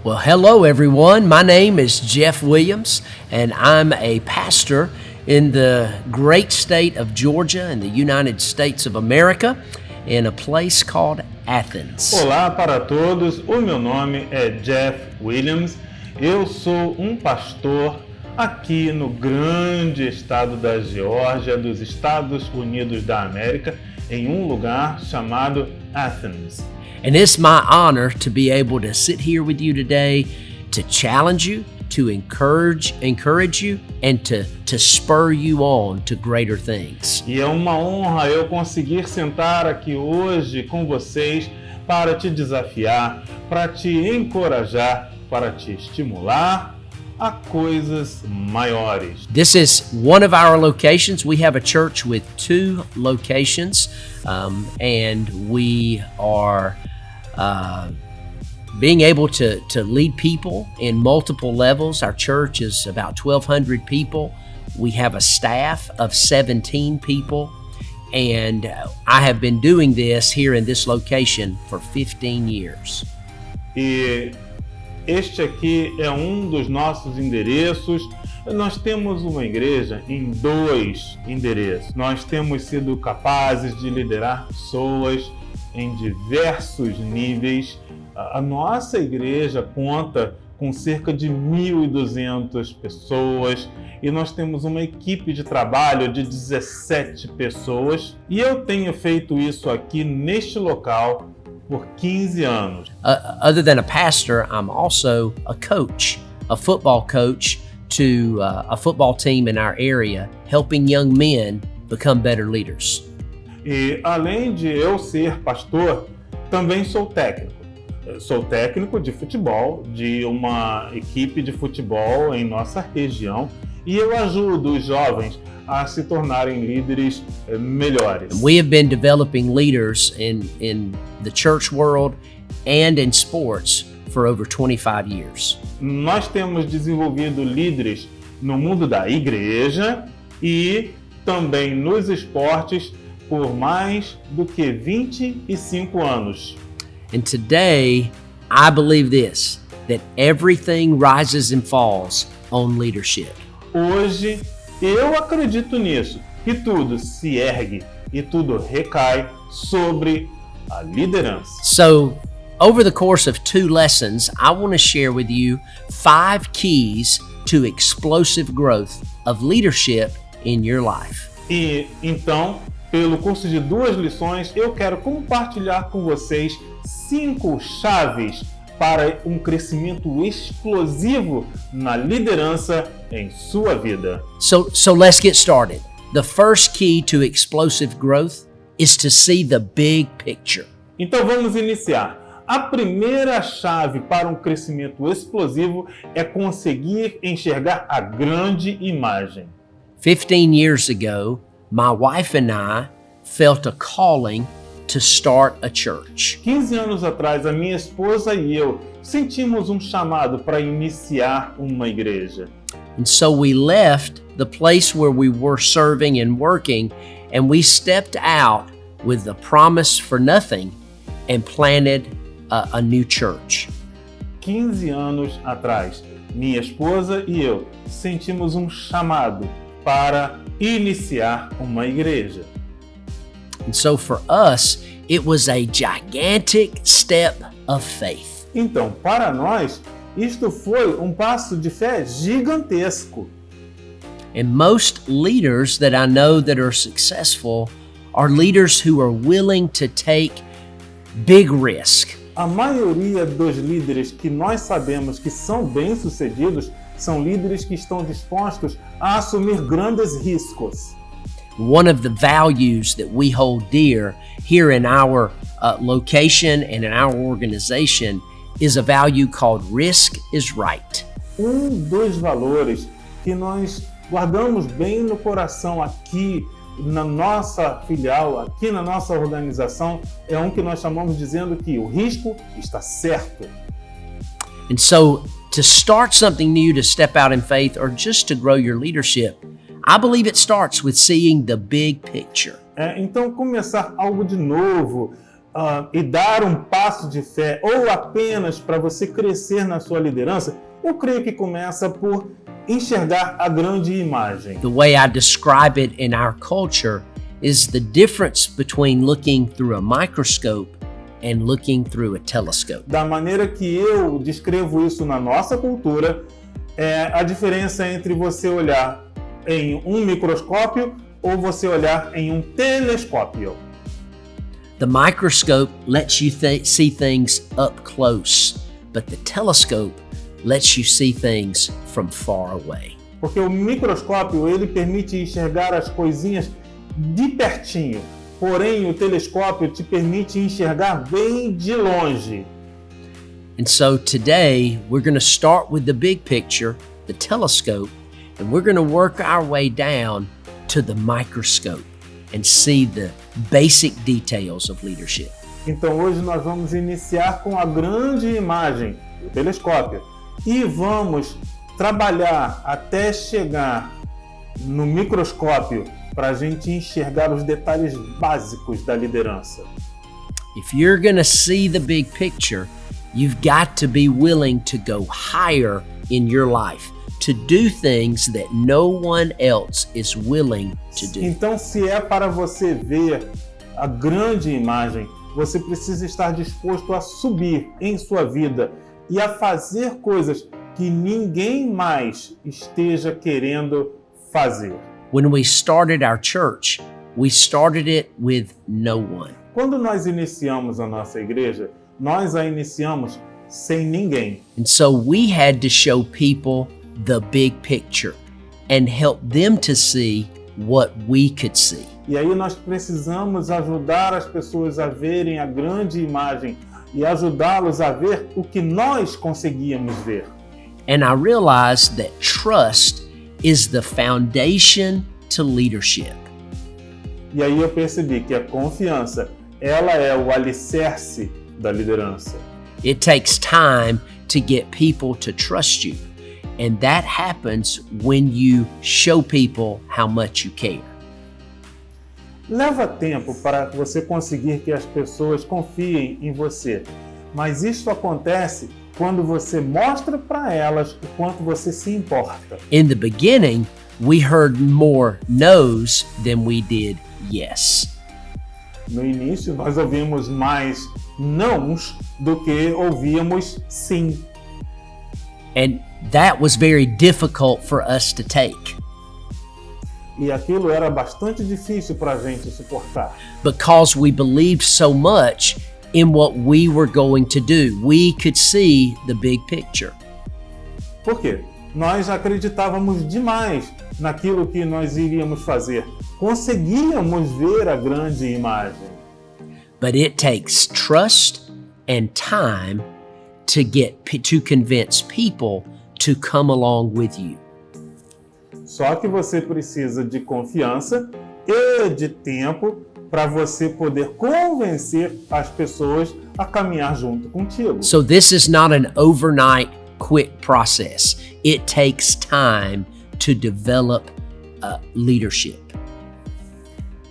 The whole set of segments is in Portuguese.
Well, hello everyone. My name is Jeff Williams, and I'm a pastor in the great state of Georgia in the United States of America in a place called Athens. Olá para todos, o meu nome é Jeff Williams, eu sou um pastor aqui no grande estado da Geórgia, dos Estados Unidos da América, em um lugar chamado Athens. And it's my honor to be able to sit here with you today to challenge you, to encourage you, and to spur you on to greater things. E é uma honra eu conseguir sentar aqui hoje com vocês para te desafiar, para te encorajar, para te estimular a coisas maiores. This is one of our locations. We have a church with 2 locations, and we are being able to lead people in multiple levels. Our church is about 1,200 people. We have a staff of 17 people, and I have been doing this here in this location for 15 years. E este aqui é um dos nossos endereços. Nós temos uma igreja em 2 endereços. Nós temos sido capazes de liderar pessoas em diversos níveis. A nossa igreja conta com cerca de 1.200 pessoas e nós temos uma equipe de trabalho de 17 pessoas. E eu tenho feito isso aqui neste local por 15 anos. Other than a pastor, I'm also a coach, a football coach to a football team in our area, helping young men become better leaders. E além de eu ser pastor, também sou técnico. Sou técnico de futebol, de uma equipe de futebol em nossa região, e eu ajudo os jovens a se tornarem líderes melhores. We have been developing leaders in the church world and in sports for over 25 years. Nós temos desenvolvido líderes no mundo da igreja e também nos esportes por mais do que 25 anos. And today, I believe this, that everything rises and falls on leadership. Hoje, eu acredito nisso, que tudo se ergue e tudo recai sobre a liderança. So, over the course of 2 lessons, I want to share with you 5 keys to explosive growth of leadership in your life. E então, pelo curso de 2 lições, eu quero compartilhar com vocês 5 chaves para um crescimento explosivo na liderança em sua vida. So let's get started. The first key to explosive growth is to see the big picture. Então vamos iniciar. A primeira chave para um crescimento explosivo é conseguir enxergar a grande imagem. 15 years ago, my wife and I felt a calling to start a church. 15 anos atrás, a minha esposa e eu sentimos um chamado para iniciar uma igreja. And so we left the place where we were serving and working, and we stepped out with the promise for nothing and planted a new church. 15 anos atrás, minha esposa e eu sentimos um chamado para iniciar uma igreja. And so for us, it was a gigantic step of faith. Então, para nós, isto foi um passo de fé gigantesco. And most leaders that I know that are successful are leaders who are willing to take big risk. A maioria dos líderes que nós sabemos que são bem-sucedidos são líderes que estão dispostos a assumir grandes riscos. One of the values that we hold dear here in our location and in our organization is a value called risk is right. Dos valores que nós guardamos bem no coração aqui na nossa filial, aqui na nossa organização, é um que nós chamamos dizendo que o risco está certo. And so to start something new, to step out in faith, or just to grow your leadership, I believe it starts with seeing the big picture. Então, começar algo de novo, e dar um passo de fé, ou apenas para você crescer na sua liderança, eu creio que começa por enxergar a grande imagem. The way I describe it in our culture is the difference between looking through a microscope and looking through a telescope. Da maneira que eu descrevo isso na nossa cultura, é a diferença entre você olhar em um microscópio ou você olhar em um telescópio. The microscope lets you see things up close, but the telescope lets you see things from far away. Porque o microscópio, ele permite enxergar as coisinhas de pertinho, porém o telescópio te permite enxergar bem de longe. And so today we're going to start with the big picture, the telescope, and we're going to work our way down to the microscope and see the basic details of leadership. Então hoje nós vamos iniciar com a grande imagem, o telescópio, e vamos trabalhar até chegar no microscópio para a gente enxergar os detalhes básicos da liderança. If you're going to see the big picture, you've got to be willing to go higher in your life, to do things that no one else is willing to do. Então, se é para você ver a grande imagem, você precisa estar disposto a subir em sua vida e a fazer coisas que ninguém mais esteja querendo fazer. When we started our church, we started it with no one. Quando nós iniciamos a nossa igreja, nós a iniciamos sem ninguém. And so we had to show people the big picture and help them to see what we could see. E aí nós precisamos ajudar as pessoas a verem a grande imagem e ajudá-los a ver o que nós conseguíamos ver. And I realized that trust is the foundation to leadership. E aí eu percebi que a confiança, ela é o alicerce da liderança. It takes time to get people to trust you. And that happens when you show people how much you care. Leva tempo para você conseguir que as pessoas confiem em você, mas isso acontece quando você mostra para elas o quanto você se importa. In the beginning, we heard more no's than we did yes. No início, nós ouvimos mais nãos do que ouvíamos sim. And that was very difficult for us to take E aquilo era bastante difícil para a gente suportar. because we believed so much in what we were going to do. We could see the big picture. Por quê? Nós acreditávamos demais naquilo que nós iríamos fazer. Conseguíamos ver a grande imagem. But it takes trust and time to convince people to come along with you. Só que você precisa de confiança e de tempo para você poder convencer as pessoas a caminhar junto contigo. So this is not an overnight quick process. It takes time to develop leadership.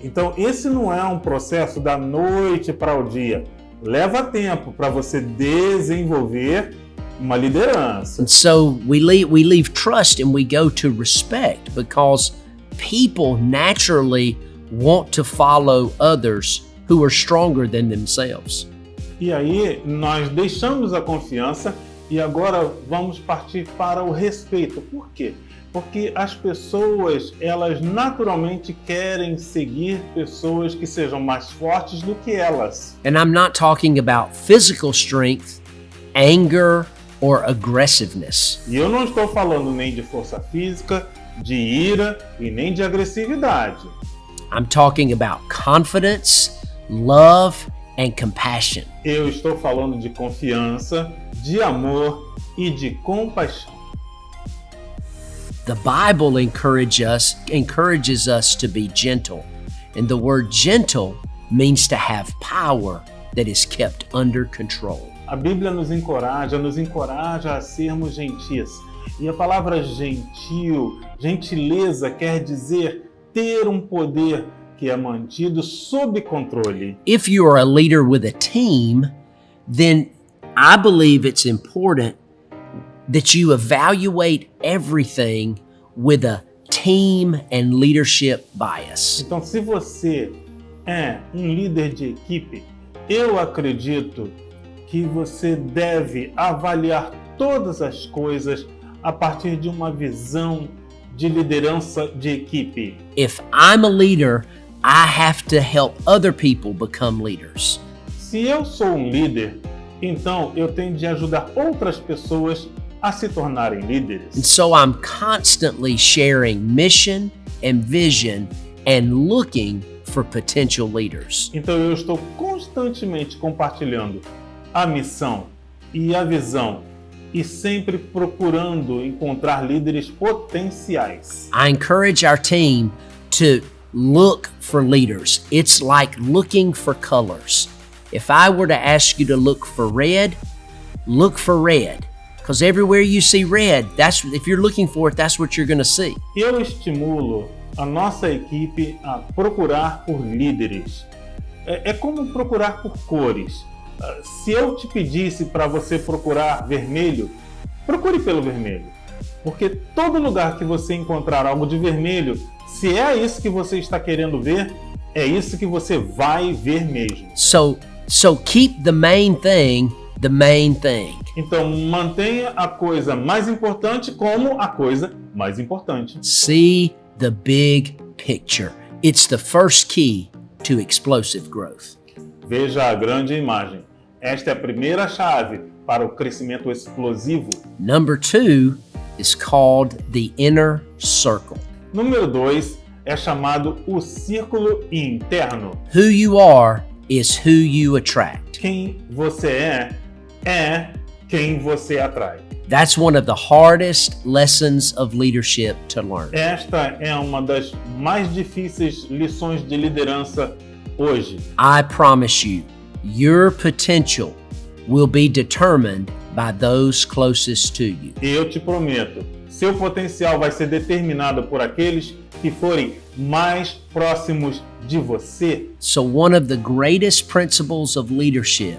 Então, esse não é um processo da noite para o dia. Leva tempo para você desenvolver uma liderança. And so we leave trust and we go to respect because people naturally want to follow others who are stronger than themselves. E aí, nós deixamos a confiança e agora vamos partir para o respeito. Por quê? Porque as pessoas, elas naturalmente querem seguir pessoas que sejam mais fortes do que elas. And I'm not talking about physical strength, anger, or aggressiveness. E eu não estou falando nem de força física, de ira e nem de agressividade. I'm talking about confidence, love, and compassion. Eu estou falando de confiança, de amor e de compaixão. The Bible encourages us to be gentle. And the word gentle means to have power that is kept under control. A Bíblia nos encoraja a sermos gentis. E a palavra gentil, gentileza, quer dizer ter um poder que é mantido sob controle. If you are a leader with a team, then I believe it's important that you evaluate everything with a team and leadership bias. Então, se você é um líder de equipe, eu acredito que você deve avaliar todas as coisas a partir de uma visão de liderança de equipe. If I'm a leader, I have to help other people become leaders. Se eu sou um líder, então eu tenho de ajudar outras pessoas a se tornarem And líderes. so I'm constantly sharing mission and vision and looking for potential leaders. Então eu estou constantemente compartilhando a missão e a visão e sempre procurando encontrar líderes potenciais. I encourage our team to look for leaders. It's like looking for colors. If I were to ask you to look for red, because everywhere you see red, if you're looking for it, that's what you're going to see. Eu estimulo a nossa equipe a procurar por líderes. É como procurar por cores. Se eu te pedisse para você procurar vermelho, procure pelo vermelho. Porque todo lugar que você encontrar algo de vermelho, se é isso que você está querendo ver, é isso que você vai ver mesmo. So keep the main thing the main thing. Então mantenha a coisa mais importante como a coisa mais importante. See the big picture. It's the first key to explosive growth. Veja a grande imagem. Esta é a primeira chave para o crescimento explosivo. Number 2 is called the inner circle. Número 2 é chamado o círculo interno. Who you are is who you attract. Quem você é quem você atrai. That's one of the hardest lessons of leadership to learn. Esta é uma das mais difíceis lições de liderança hoje. I promise you, your potential will be determined by those closest to you. E eu te prometo, seu potencial vai ser determinado por aqueles que forem mais próximos de você. So one of the greatest principles of leadership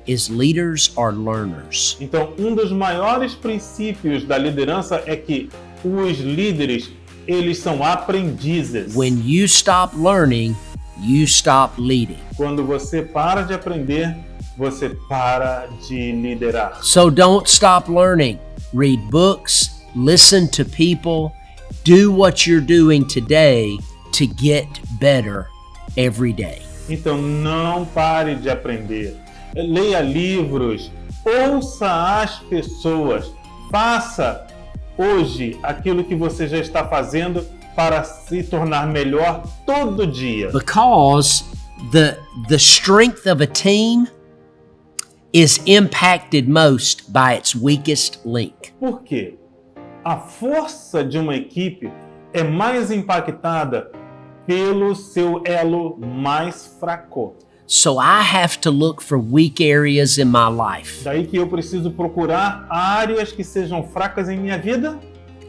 is leaders are learners. Então, um dos maiores princípios da liderança é que os líderes, eles são aprendizes. When you stop learning, you stop leading. Quando você para de aprender, você para de liderar. So don't stop learning. Read books, listen to people, do what you're doing today to get better every day. Então não pare de aprender. Leia livros, ouça as pessoas, faça hoje aquilo que você já está fazendo para se tornar melhor todo dia. Because the strength of a team is impacted most by its weakest link. Por quê? A força de uma equipe é mais impactada pelo seu elo mais fraco. So I have to look for weak areas in my life Daí que eu preciso procurar áreas que sejam fracas em minha vida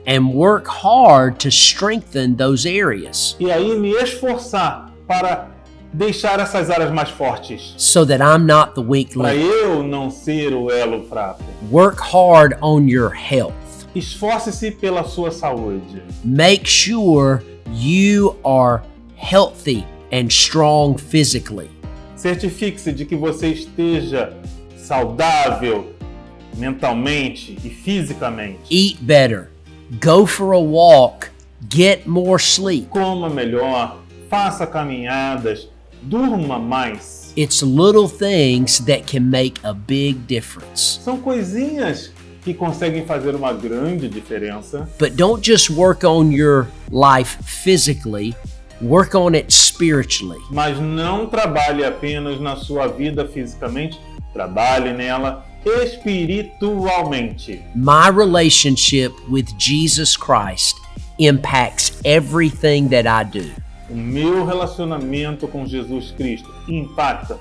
and work hard to strengthen those areas e aí me esforçar para deixar essas áreas mais fortes, so that I'm not the weak para link. eu não ser o elo fraco. Work hard on your health. Esforce-se pela sua saúde. Make sure you are healthy and strong physically. Certifique-se de que você esteja saudável mentalmente e fisicamente. Eat better. Go for a walk. Get more sleep. Coma melhor, faça caminhadas, durma mais. It's little things that can make a big difference. São coisinhas que conseguem fazer uma grande diferença. But don't just work on your life physically, work on it spiritually. Mas não trabalhe apenas na sua vida fisicamente, trabalhe nela espiritualmente. My relationship with Jesus Christ impacts everything that I do. O meu relacionamento com Jesus Cristo impacta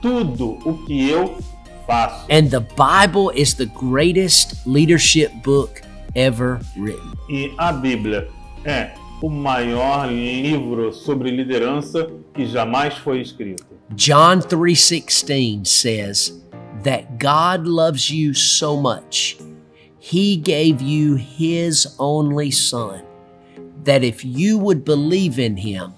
tudo o que eu faço. And the Bible is the greatest leadership book ever written. E a Bíblia é o maior livro sobre liderança que jamais foi escrito. John 3:16 says that God loves you so much, He gave you His only Son, that if you would believe in Him,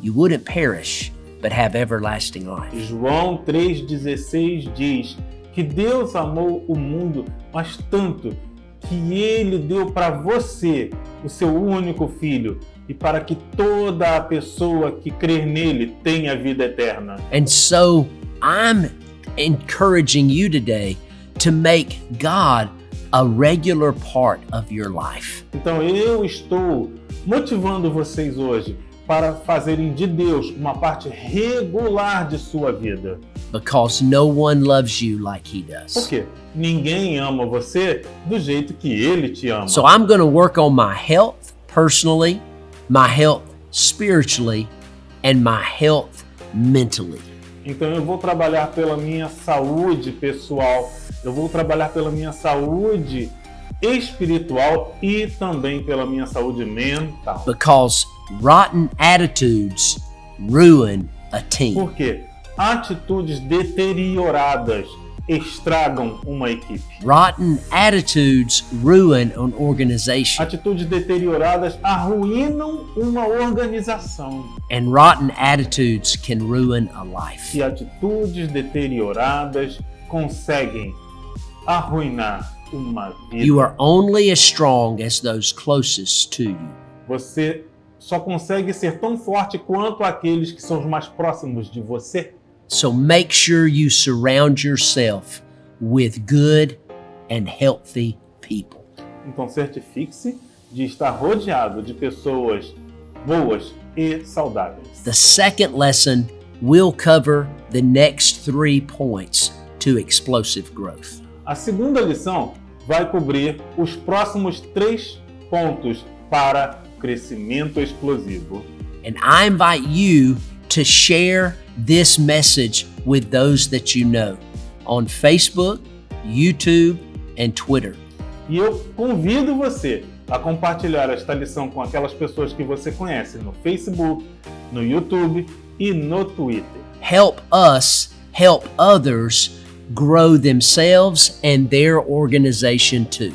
you wouldn't perish, but have everlasting life. João 3,16 diz que Deus amou o mundo, mas tanto que Ele deu para você o seu único Filho, e para que toda a pessoa que crer nele tenha vida eterna. And so I'm encouraging you today to make God a regular part of your life. Então eu estou motivando vocês hoje para fazerem de Deus uma parte regular de sua vida. Because no one loves you like He does. Por quê? Ninguém ama você do jeito que Ele te ama. So I'm going to work on my health personally, my health spiritually, and my health mentally. Então eu vou trabalhar pela minha saúde pessoal, eu vou trabalhar pela minha saúde espiritual e também pela minha saúde mental. Because rotten attitudes ruin a team. Por quê? Atitudes deterioradas estragam uma equipe. Rotten attitudes ruin an organization. Atitudes deterioradas arruinam uma organização. And rotten attitudes can ruin a life. E atitudes deterioradas conseguem arruinar uma vida. You are only as strong as those closest to you. Você só consegue ser tão forte quanto aqueles que são os mais próximos de você. So make sure you surround yourself with good and healthy people. Então certifique-se de estar rodeado de pessoas boas e saudáveis. The second lesson will cover the next 3 points to explosive growth. A segunda lição vai cobrir os próximos 3 pontos para crescimento explosivo. And I invite you to share this message with those that you know on Facebook, YouTube, and Twitter. E eu convido você a compartilhar esta lição com aquelas pessoas que você conhece no Facebook, no YouTube e no Twitter. Help us help others grow themselves and their organization too.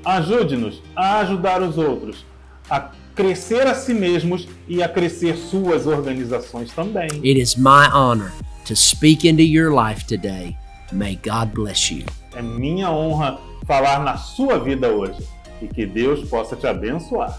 Ajude-nos a ajudar os outros a crescer a si mesmos e a crescer suas organizações também. It is my honor to speak into your life today. May God bless you. É minha honra falar na sua vida hoje e que Deus possa te abençoar.